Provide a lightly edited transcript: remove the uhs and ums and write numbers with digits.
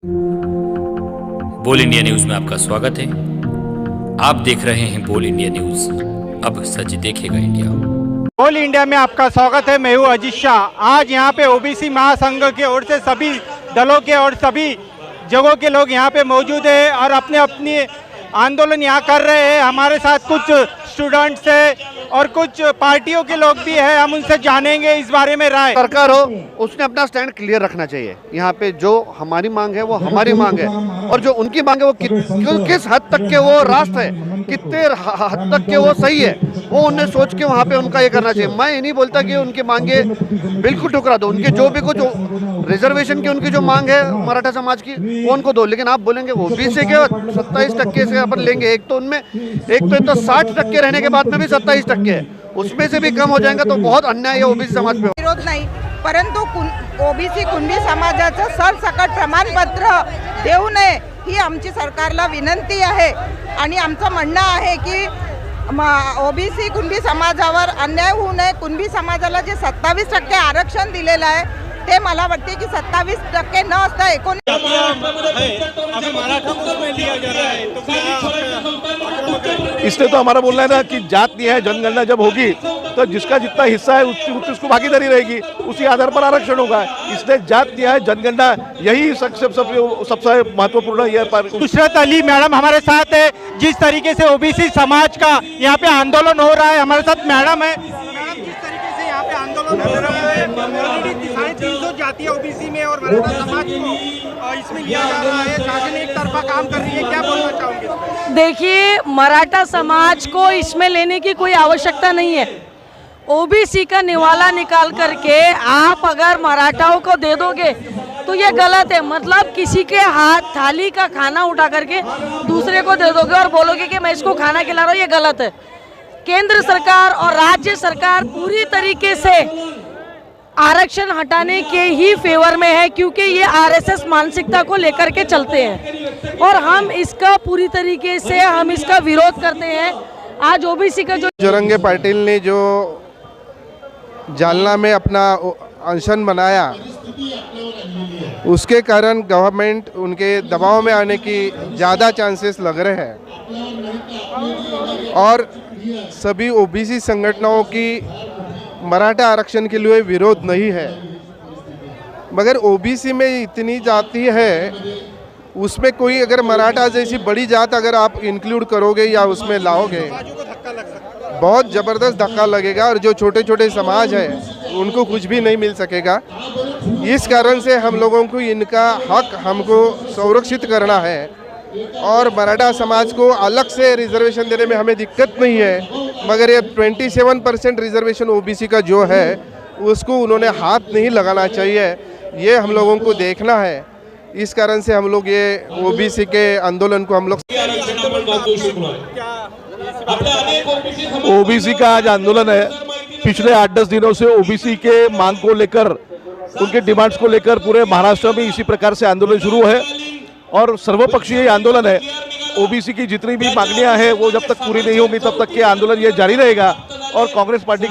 बोल India news में आपका स्वागत है। आप देख रहे हैं बोल इंडिया न्यूज। अब सच देखेगा इंडिया। बोल इंडिया में आपका स्वागत है। मैं हूँ अजीत शाह। आज यहाँ पे ओबीसी महासंघ की ओर से सभी दलों के और सभी जगहों के लोग यहाँ पे मौजूद है और अपने अपनी आंदोलन यहाँ कर रहे हैं। हमारे साथ कुछ स्टूडेंट्स है और कुछ पार्टियों के लोग भी हैं। हम उनसे जानेंगे इस बारे में राय। सरकार हो उसने अपना स्टैंड क्लियर रखना चाहिए। यहाँ पे जो हमारी मांग है वो हमारी मांग है और जो उनकी मांग है वो किस हद तक के वो रास्ता है, कितने हद तक के वो सही है, वो उन्हें सोच के वहाँ पे उनका ये करना चाहिए। मैं ये नहीं बोलता कि उनकी मांगे बिल्कुल ठुकरा दो। उनके जो भी कुछ रिजर्वेशन की उनकी जो मांग है मराठा समाज की वो उनको दो, लेकिन आप बोलेंगे ओबीसी के 27% से अपन लेंगे। एक तो 60% रहने के बाद में भी 27% है, उसमें से भी कम हो जाएगा तो बहुत अन्याय है ओबीसी समाज पे। विरोध नाही, परंतु ओबीसी कुणबी समाजाचं सरसकट प्रमाणपत्र देऊ नये ही आमची सरकारला विनंती आहे। आणि आमचं म्हणणं आहे की ओबीसी कुणबी समाजावर अन्याय होऊ नये। कुणबी समाजाला जे 27% आरक्षण दिलेलं आहे ते मला वाटते की 27% न असता 19 इसलिए तो हमारा बोलना है ना कि जात न्याय जनगणना जब होगी तो जिसका जितना हिस्सा है उसको भागीदारी रहेगी, उसी आधार पर आरक्षण होगा। इसलिए जात न्याय जनगणना यही सबसे महत्वपूर्ण है। नुसरत अली मैडम हमारे साथ है। जिस तरीके से ओबीसी समाज का यहाँ पे आंदोलन हो रहा है, हमारे साथ मैडम है। मैडम, जिस तरीके से यहाँ पे आंदोलन हो रहा है, 350 जाति ओबीसी में और मराठा समाज को इसमें लिया जा रहा है, शासन एक तरफा काम कर रही है, क्या बोलना चाहोगे? देखिए, मराठा समाज को इसमें लेने की कोई आवश्यकता नहीं है। ओबीसी का निवाला निकाल करके आप अगर मराठाओं को दे दोगे तो ये गलत है। मतलब किसी के हाथ थाली का खाना उठा करके दूसरे को दे दोगे और बोलोगे कि मैं इसको खाना खिला रहा हूँ, ये गलत है। केंद्र सरकार और राज्य सरकार पूरी तरीके से आरक्षण हटाने के ही फेवर में है, क्योंकि ये आरएसएस मानसिकता को लेकर के चलते हैं और हम इसका पूरी तरीके से हम इसका विरोध करते हैं। आज ओबीसी का जो बजरंग पाटिल ने जो जालना में अपना अनशन बनाया, उसके कारण गवर्नमेंट उनके दबाव में आने की ज़्यादा चांसेस लग रहे हैं और सभी ओबीसी संगठनों की मराठा आरक्षण के लिए विरोध नहीं है। मगर ओबीसी में इतनी जाति है, उसमें कोई अगर मराठा जैसी बड़ी जात अगर आप इंक्लूड करोगे या उसमें लाओगे, बहुत ज़बरदस्त धक्का लगेगा और जो छोटे छोटे समाज है उनको कुछ भी नहीं मिल सकेगा। इस कारण से हम लोगों को इनका हक हमको संरक्षित करना है और मराठा समाज को अलग से रिजर्वेशन देने में हमें दिक्कत नहीं है। मगर ये 27% रिजर्वेशन ओबीसी का जो है उसको उन्होंने हाथ नहीं लगाना चाहिए, ये हम लोगों को देखना है। इस कारण से हम लोग ये ओबीसी के आंदोलन को हम लोग ओबीसी का आज आंदोलन है। पिछले 8-10 दिनों से ओबीसी के मांग को लेकर, उनके डिमांड्स को लेकर पूरे महाराष्ट्र में इसी प्रकार से आंदोलन शुरू है और सर्वपक्षीय आंदोलन है। ओबीसी की जितनी भी मांगनियां हैं वो जब तक पूरी नहीं होंगी तब तक ये आंदोलन ये जारी रहेगा और कांग्रेस पार्टी